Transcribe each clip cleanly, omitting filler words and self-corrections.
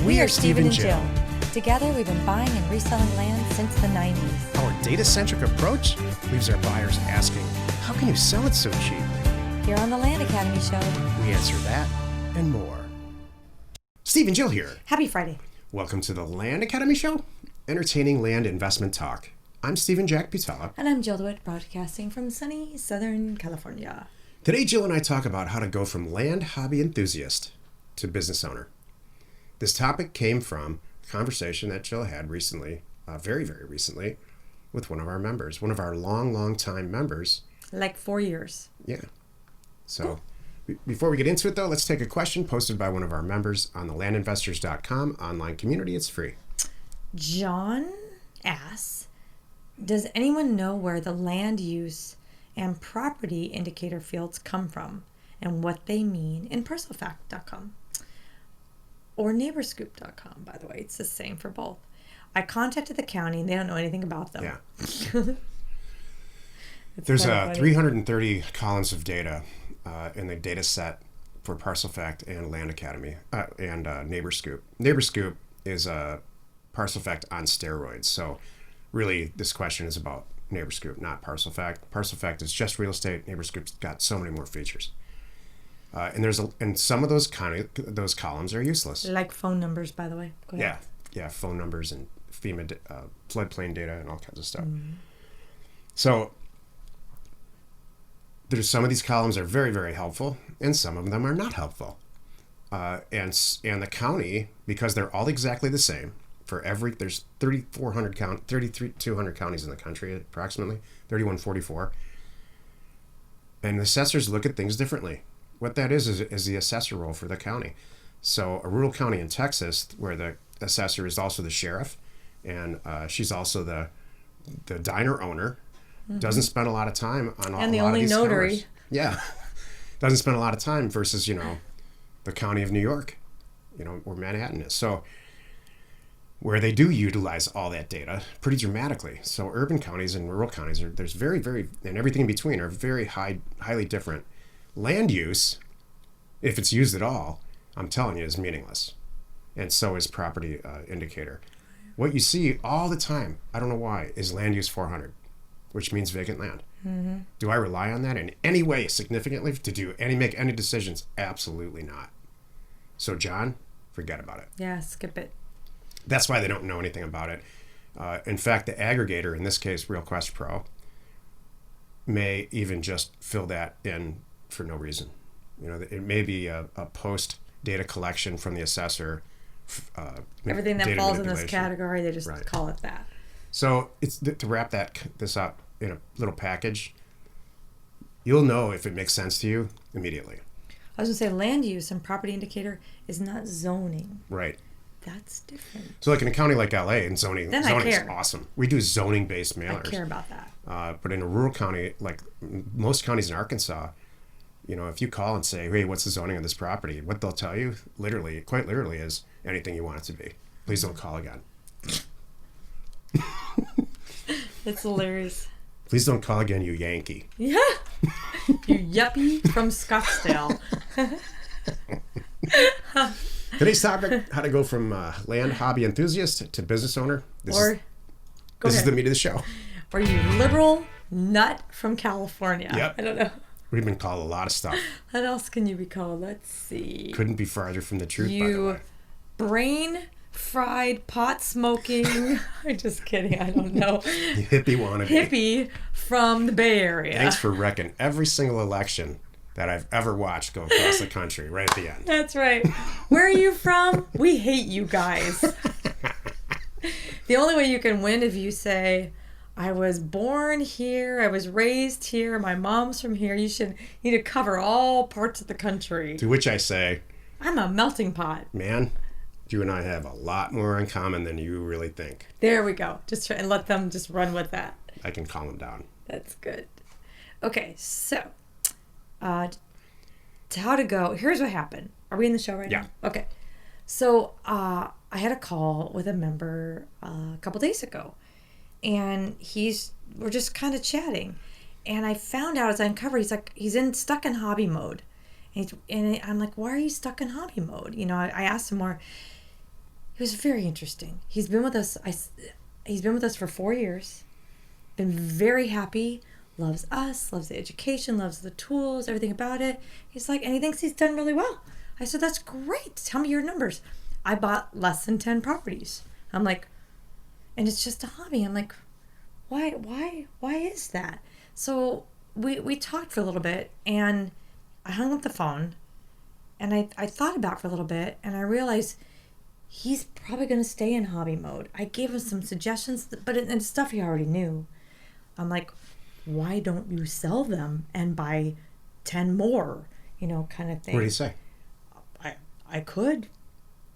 We are Steven and Jill. Together, we've been buying and reselling land since the 90s. Our data-centric approach leaves our buyers asking, how can you sell it so cheap? Here on the Land Academy Show, We answer that and more. Steve and Jill here. happy Friday. Welcome to the Land Academy Show, entertaining land investment talk. I'm Steven Jack Butala. And I'm Jill DeWit, broadcasting from sunny Southern California. Today, Jill and I talk about how to go from land hobby enthusiast to business owner. This topic came from a conversation that Jill had recently, very recently, with one of our members, one of our long time members. Like 4 years. Yeah. So before we get into it, though, let's take a question posted by one of our members on the landinvestors.com online community. It's free. John asks, does anyone know where the land use and property indicator fields come from and what they mean in parcelfact.com? Or neighborscoop.com, by the way. It's the same for both. I contacted the county, and they don't know anything about them. Yeah. There's 330 columns of data in the data set for ParcelFact and Land Academy and NeighborScoop. NeighborScoop is a ParcelFact on steroids. So really, this question is about NeighborScoop, not ParcelFact. ParcelFact is just real estate. NeighborScoop's got so many more features. And some of those columns are useless. Like phone numbers, by the way. Go ahead. Yeah, phone numbers and FEMA floodplain data and all kinds of stuff. Mm-hmm. So there's some of these columns are very helpful, and some of them are not helpful. And the county, because they're all exactly the same there's 3,200 counties in the country, approximately 3,144, and assessors look at things differently. What that is the assessor role for the county. So a rural county in Texas, where the assessor is also the sheriff, and she's also the diner owner, mm-hmm. doesn't spend a lot of time on and the only notary. Counters. Yeah, doesn't spend a lot of time versus the county of New York, where Manhattan is. So where they do utilize all that data pretty dramatically. So urban counties and rural counties there's very and everything in between are very highly different. Land use, if it's used at all, I'm telling you, is meaningless. And so is property indicator. What you see all the time, I don't know why, is land use 400, which means vacant land. Mm-hmm. Do I rely on that in any way significantly to make any decisions? Absolutely not. So John, forget about it. Yeah, skip it. That's why they don't know anything about it. In fact, the aggregator, in this case, RealQuest Pro, may even just fill that in for no reason. It may be a post data collection from the assessor. Everything that falls in this category, they just call it that. So it's to wrap this up in a little package. You'll know if it makes sense to you immediately. I was going to say land use and property indicator is not zoning. Right. That's different. So like in a county like LA, and zoning is care. awesome. We do zoning-based mailers. I care about that. But in a rural county, like most counties in Arkansas, if you call and say, hey, what's the zoning of this property? What they'll tell you, quite literally, is anything you want it to be. Please don't call again. It's hilarious. Please don't call again, you Yankee. Yeah. You yuppie from Scottsdale. Today's topic, how to go from land hobby enthusiast to business owner. This is the meat of the show. Or you liberal nut from California. Yep. I don't know. We've been called a lot of stuff. What else can you be called? Let's see. Couldn't be farther from the truth, you by the way. Brain-fried, pot-smoking. I'm just kidding. I don't know. You hippie wannabe. Hippie from the Bay Area. Thanks for wrecking every single election that I've ever watched go across the country right at the end. That's right. Where are you from? We hate you guys. The only way you can win if you say, I was born here, I was raised here, my mom's from here. You need to cover all parts of the country. To which I say, I'm a melting pot. Man, you and I have a lot more in common than you really think. There we go. And let them just run with that. I can calm them down. That's good. Okay, so to how to go. Here's what happened. Are we in the show right now? Okay. So I had a call with a member a couple days ago, and we're just kind of chatting, and I found out as I uncovered he's stuck in hobby mode, and I'm like, why are you stuck in hobby mode? I asked him more. It was very interesting. He's been with us. He's been with us for 4 years. Been very happy. Loves us. Loves the education. Loves the tools. Everything about it. He's like, and he thinks he's done really well. I said, that's great. Tell me your numbers. I bought less than 10 properties. I'm like, and it's just a hobby. I'm like, why is that? So we talked for a little bit, and I hung up the phone, and I thought about it for a little bit, and I realized he's probably going to stay in hobby mode. I gave him some suggestions, but it's stuff he already knew. I'm like, why don't you sell them and buy 10 more, kind of thing. What did he say? I could.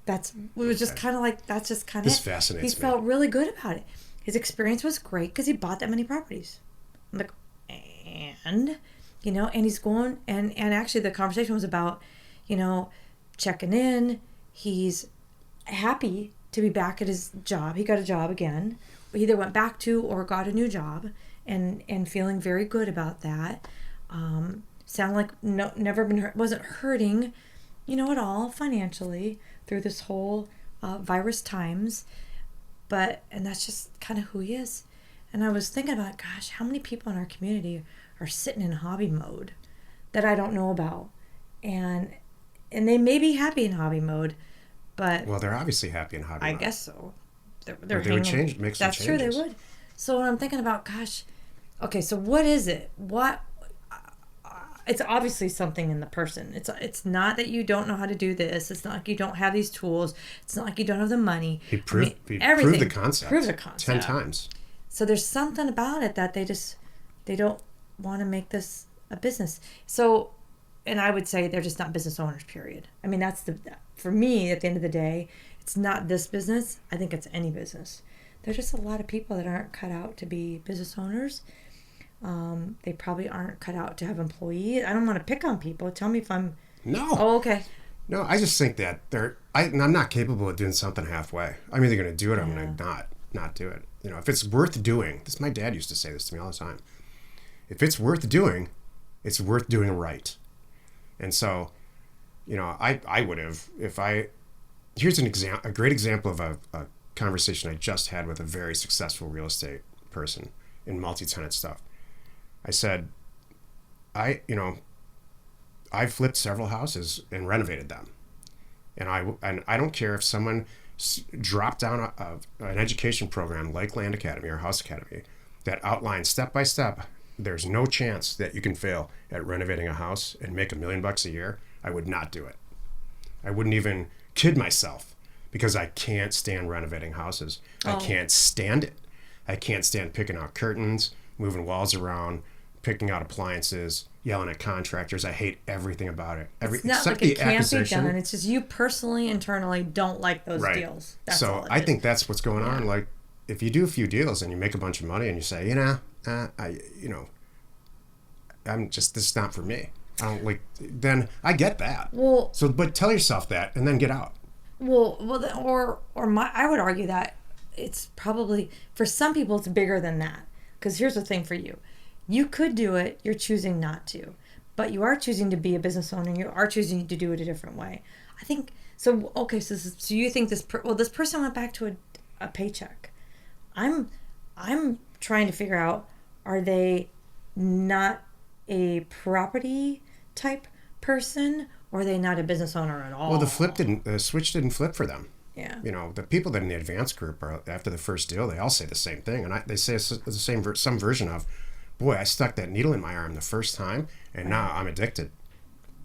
It was just kind of like, that's just kind of This fascinates me. He felt really good about it. His experience was great because he bought that many properties. I'm like, and he's going, and actually the conversation was about, checking in. He's happy to be back at his job. He got a job again. He either went back to or got a new job, and feeling very good about that. Sounded like never been hurt, wasn't hurting, at all financially through this whole virus times. And that's just kind of who he is. And I was thinking about, gosh, how many people in our community are sitting in hobby mode that I don't know about, and they may be happy in hobby mode. But well, they're obviously happy in hobby mode. I guess so. They would make some changes. That's true, they would. So when I'm thinking about, gosh, okay, so what is it? It's obviously something in the person. It's not that you don't know how to do this. It's not like you don't have these tools. It's not like you don't have the money. He proved the concept. Proved the concept 10 times. So there's something about it that they don't want to make this a business. So, and I would say they're just not business owners, period. I mean, for me, at the end of the day, it's not this business. I think it's any business. There's just a lot of people that aren't cut out to be business owners. They probably aren't cut out to have employees. I don't want to pick on people. Tell me if I'm... No. Oh, okay. No, I just think that I'm not capable of doing something halfway. I'm either going to do it or I'm going to not do it. If it's worth doing, my dad used to say this to me all the time. If it's worth doing, it's worth doing right. And so, I would have, here's a great example of a conversation I just had with a very successful real estate person in multi-tenant stuff. I said, I flipped several houses and renovated them. And I don't care if someone dropped down an education program like Land Academy or House Academy that outlines step by step, there's no chance that you can fail at renovating a house and make $1 million a year. I would not do it. I wouldn't even kid myself because I can't stand renovating houses. I can't stand it. I can't stand picking out curtains, moving walls around, picking out appliances, yelling at contractors. I hate everything about it. It's not except like it the can't acquisition. be done. It's just you personally, internally don't like those deals. That's so all it I is. think that's what's going on. Like, if you do a few deals and you make a bunch of money and you say, this is not for me. I don't like. Then I get that. Well, but tell yourself that and then get out. I would argue that it's probably, for some people, it's bigger than that. Because here's the thing for you. You could do it, you're choosing not to. But you are choosing to be a business owner, and you are choosing to do it a different way. I think, so you think this person went back to a paycheck. I'm trying to figure out, are they not a property type person, or are they not a business owner at all? Well, the switch didn't flip for them. Yeah. The people that in the advanced group are after the first deal, they all say the same thing, and they say some version of, boy, I stuck that needle in my arm the first time, and now I'm addicted,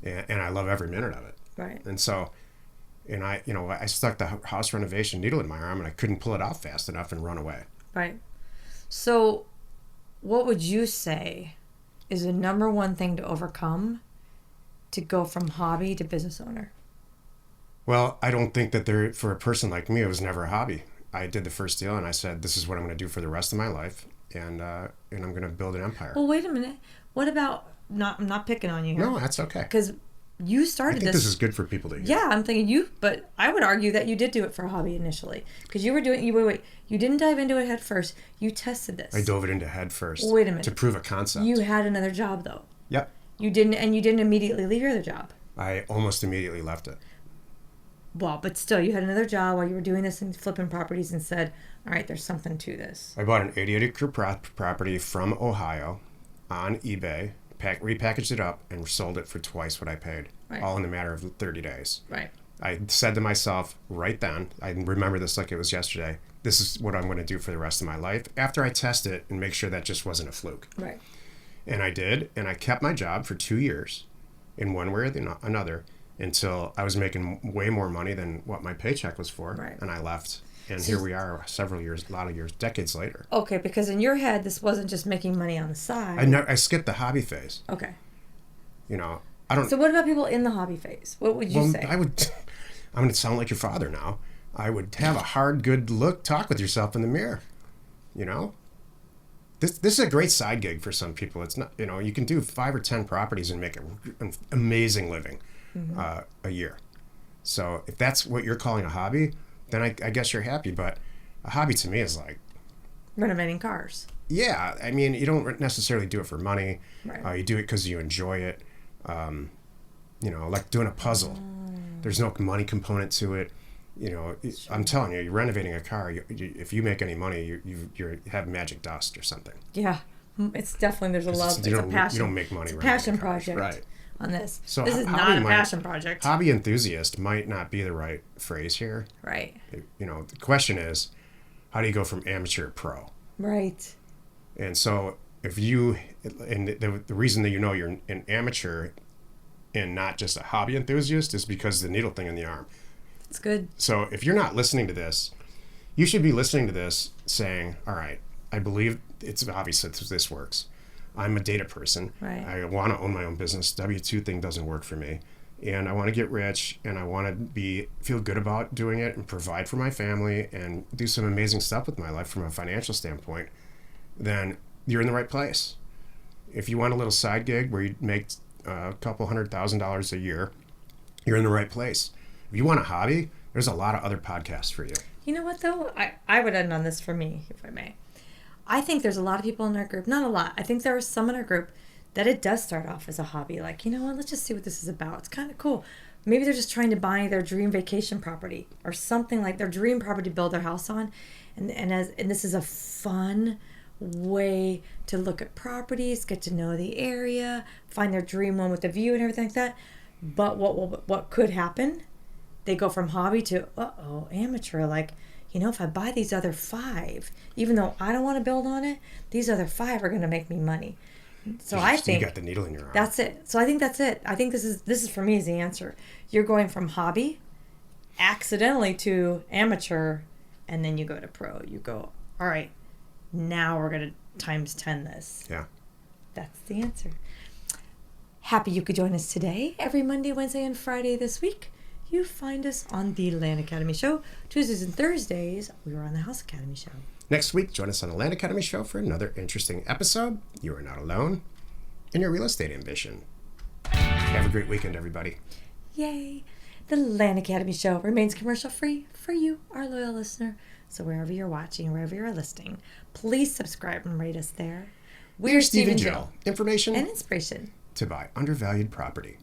and I love every minute of it. Right. And so, I stuck the house renovation needle in my arm, and I couldn't pull it out fast enough and run away. Right. So, what would you say is the number one thing to overcome to go from hobby to business owner? Well, I don't think that for a person like me, it was never a hobby. I did the first deal, and I said, this is what I'm going to do for the rest of my life, and I'm going to build an empire. Well, wait a minute. What about, I'm not picking on you here. No, that's okay. Because you started this is good for people to hear. Yeah, I'm thinking but I would argue that you did do it for a hobby initially. Because you didn't dive into it head first. You tested this. I dove it into head first. Wait a minute. To prove a concept. You had another job, though. Yep. You didn't immediately leave your other job. I almost immediately left it. Well, but still, you had another job while you were doing this and flipping properties and said, all right, there's something to this. I bought an 88-acre property from Ohio on eBay, repackaged it up, and sold it for twice what I paid, all in a matter of 30 days. Right. I said to myself right then, I remember this like it was yesterday, this is what I'm going to do for the rest of my life after I test it and make sure that just wasn't a fluke. Right. And I did, and I kept my job for 2 years in one way or another until I was making way more money than what my paycheck was for. Right. And I left. And here we are several years, a lot of years, decades later. Okay, because in your head, this wasn't just making money on the side. I skipped the hobby phase. Okay. You know, I don't... So what about people in the hobby phase? What would you say? I'm going to sound like your father now. I would have a hard, good look, talk with yourself in the mirror. You know? This is a great side gig for some people. It's not, you can do 5 or 10 properties and make an amazing living a year. So if that's what you're calling a hobby, then I guess you're happy. But a hobby to me is like... renovating cars. Yeah. I mean, you don't necessarily do it for money. Right. You do it because you enjoy it. Like doing a puzzle. There's no money component to it. I'm telling you, you're renovating a car. If you make any money, you have magic dust or something. Yeah. It's definitely, there's a love. It's a passion. You don't make money. It's a passion cars, project. Right. On this. So this is not a passion project. Hobby enthusiast might not be the right phrase here. Right. The question is, how do you go from amateur to pro? Right. And so if you, and the reason that you're an amateur and not just a hobby enthusiast is because the needle thing in the arm. It's good. So if you're not listening to this, you should be listening to this saying, all right, I believe it's obvious that this works. I'm a data person. Right. I want to own my own business. W-2 thing doesn't work for me. And I want to get rich, and I want to feel good about doing it and provide for my family and do some amazing stuff with my life from a financial standpoint. Then you're in the right place. If you want a little side gig where you make a couple $100,000 a year, you're in the right place. If you want a hobby, there's a lot of other podcasts for you. You know what, though? I would end on this for me, if I may. I think there's a lot of people in our group, not a lot. I think there are some in our group that it does start off as a hobby. Like, you know what, let's just see what this is about. It's kind of cool. Maybe they're just trying to buy their dream vacation property or something, like their dream property to build their house on. And this is a fun way to look at properties, get to know the area, find their dream one with the view and everything like that. But what could happen? They go from hobby to, amateur. Like, if I buy these other 5, even though I don't want to build on it, these other 5 are going to make me money. So I think you got the needle in your arm. That's it. So I think that's it. I think this is for me is the answer. You're going from hobby, accidentally to amateur, and then you go to pro. You go, all right, now we're going to times 10 this. Yeah. That's the answer. Happy you could join us today, every Monday, Wednesday, and Friday this week. You find us on the Land Academy Show. Tuesdays and Thursdays, we are on the House Academy Show. Next week, join us on the Land Academy Show for another interesting episode. You are not alone in your real estate ambition. Have a great weekend, everybody. Yay! The Land Academy Show remains commercial free for you, our loyal listener. So wherever you're watching, wherever you're listening, please subscribe and rate us there. We're Steven Jill. Information and inspiration to buy undervalued property.